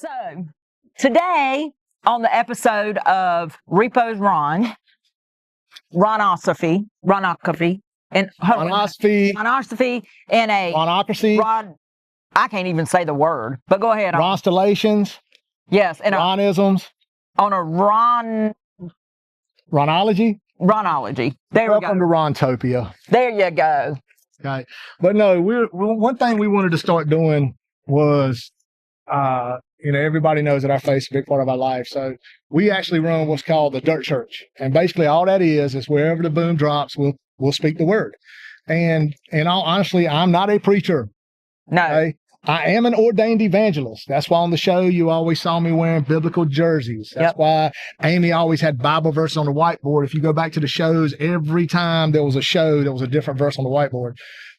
So today on the episode of Repo's Ronosophy, and Ronosophy, in a Ronocracy, I can't even say the word, but go ahead. Ronstellations, yes, and Ronisms, on a Ronology. There we go. Welcome to Rontopia. There you go. Okay, but no, one thing we wanted to start doing was, everybody knows that our faith is a big part of our life. So we actually run what's called the Dirt Church, and basically all that is wherever the boom drops, we'll speak the word. And all honestly, I'm not a preacher. No. Okay? I am an ordained evangelist. That's why on the show you always saw me wearing biblical jerseys. That's why Amy always had Bible verses on the whiteboard. If you go back to the shows, every time there was a show, there was a different verse on the whiteboard.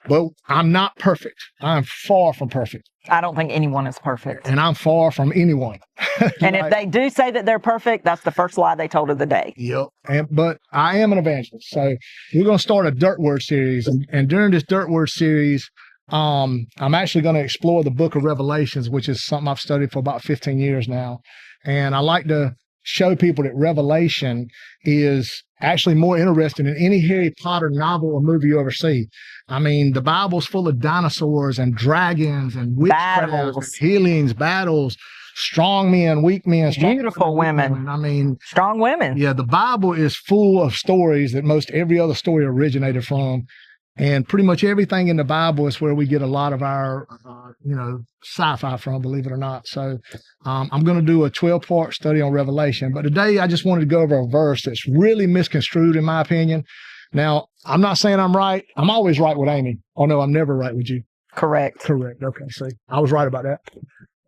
But I'm not perfect. I'm far from perfect. I don't think anyone is perfect. And I'm far from anyone. And if they do say that they're perfect, that's the first lie they told of the day. Yep. But I am an evangelist. So we're going to start a Dirt Word series. And during this Dirt Word series, I'm actually going to explore the book of Revelations, which is something I've studied for about 15 years now. And I like to show people that Revelation is actually more interesting than any Harry Potter novel or movie you ever see. I mean, the Bible's full of dinosaurs and dragons and witchcraft, healings, battles, strong men, weak men, beautiful women. I mean, strong women. Yeah, the Bible is full of stories that most every other story originated from. And pretty much everything in the Bible is where we get a lot of our, sci-fi from, believe it or not. So I'm going to do a 12-part study on Revelation. But today I just wanted to go over a verse that's really misconstrued, in my opinion. Now, I'm not saying I'm right. I'm always right with Amy. Oh, no, I'm never right with you. Correct. Okay, see, I was right about that.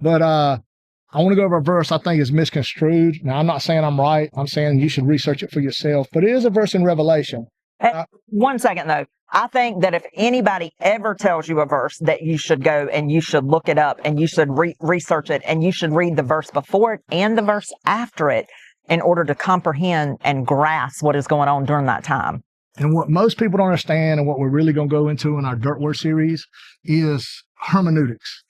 But I want to go over a verse I think is misconstrued. Now, I'm not saying I'm right. I'm saying you should research it for yourself. But it is a verse in Revelation. 1 second, though. I think that if anybody ever tells you a verse, that you should go and you should look it up and you should research it and you should read the verse before it and the verse after it in order to comprehend and grasp what is going on during that time. And what most people don't understand and what we're really going to go into in our Dirt Word series is hermeneutics.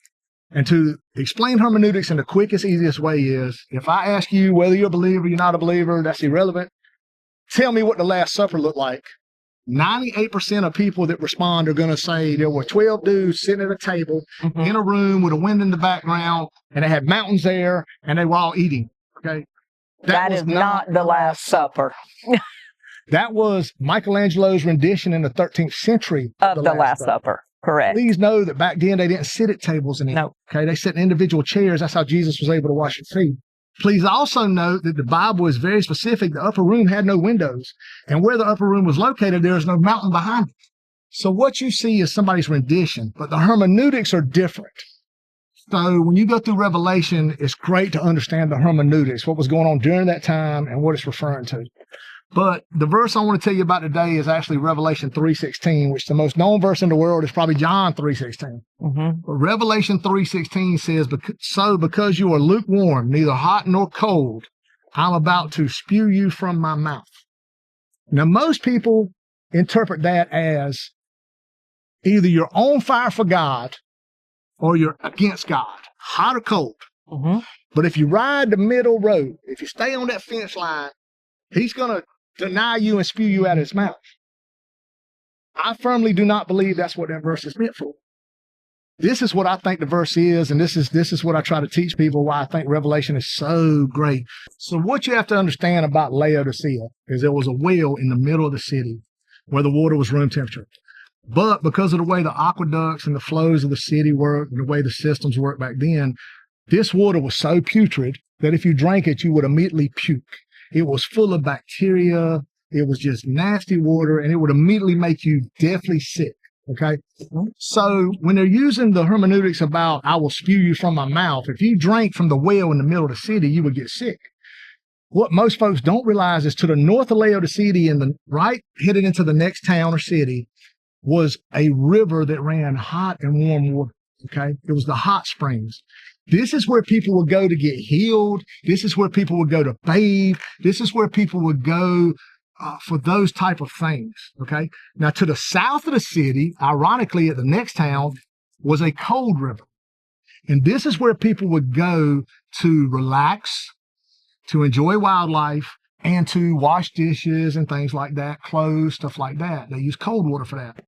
And to explain hermeneutics in the quickest, easiest way is, if I ask you whether you're a believer, you're not a believer, that's irrelevant. Tell me what the Last Supper looked like. 98% of people that respond are going to say there were 12 dudes sitting at a table in a room with a wind in the background, and they had mountains there, and they were all eating. Okay, that is not the Last Supper. That was Michelangelo's rendition in the 13th century of the Last Supper. Correct. Please know that back then they didn't sit at tables and eat. No. Okay, they sat in individual chairs. That's how Jesus was able to wash their feet. Please also note that the Bible is very specific. The upper room had no windows. And where the upper room was located, there is no mountain behind it. So what you see is somebody's rendition, but the hermeneutics are different. So when you go through Revelation, it's great to understand the hermeneutics, what was going on during that time and what it's referring to. But the verse I want to tell you about today is actually Revelation 3:16, which the most known verse in the world is probably John 3:16. But Revelation 3:16 says, because you are lukewarm, neither hot nor cold, I'm about to spew you from my mouth. Now, most people interpret that as either you're on fire for God or you're against God, hot or cold. But if you ride the middle road, if you stay on that fence line, he's going to deny you and spew you out of his mouth. I firmly do not believe that's what that verse is meant for. This is what I think the verse is, and this is what I try to teach people why I think Revelation is so great. So what you have to understand about Laodicea is there was a well in the middle of the city where the water was room temperature. But because of the way the aqueducts and the flows of the city worked, and the way the systems worked back then, this water was so putrid that if you drank it, you would immediately puke. It was full of bacteria. It was just nasty water, and it would immediately make you deathly sick. Okay. So when they're using the hermeneutics about, I will spew you from my mouth, if you drank from the well in the middle of the city, you would get sick. What most folks don't realize is to the north of Laodicea and the right headed into the next town or city was a river that ran hot and warm water. Okay. It was the hot springs. This is where people would go to get healed. This is where people would go to bathe. This is where people would go for those type of things. Okay. Now, to the south of the city, ironically, at the next town, was a cold river. And this is where people would go to relax, to enjoy wildlife, and to wash dishes and things like that, clothes, stuff like that. They use cold water for that.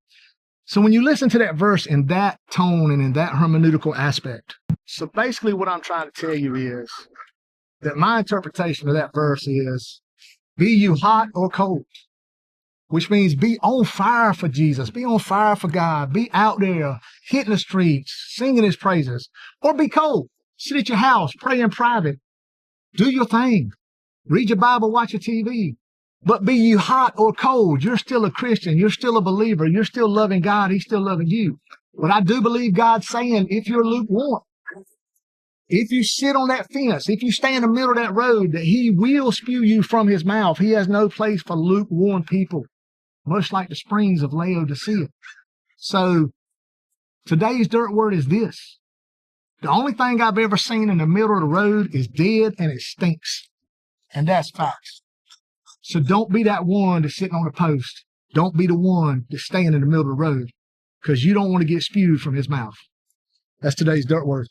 So when you listen to that verse in that tone and in that hermeneutical aspect, so basically what I'm trying to tell you is that my interpretation of that verse is, be you hot or cold, which means be on fire for Jesus, be on fire for God, be out there hitting the streets, singing his praises, or be cold, sit at your house, pray in private, do your thing, read your Bible, watch your TV. But be you hot or cold, you're still a Christian, you're still a believer, you're still loving God, he's still loving you. But I do believe God's saying, if you're lukewarm, if you sit on that fence, if you stay in the middle of that road, that he will spew you from his mouth. He has no place for lukewarm people, much like the springs of Laodicea. So today's dirt word is this. The only thing I've ever seen in the middle of the road is dead and it stinks. And that's facts. So don't be that one that's sitting on a post. Don't be the one that's staying in the middle of the road, because you don't want to get spewed from his mouth. That's today's dirt word.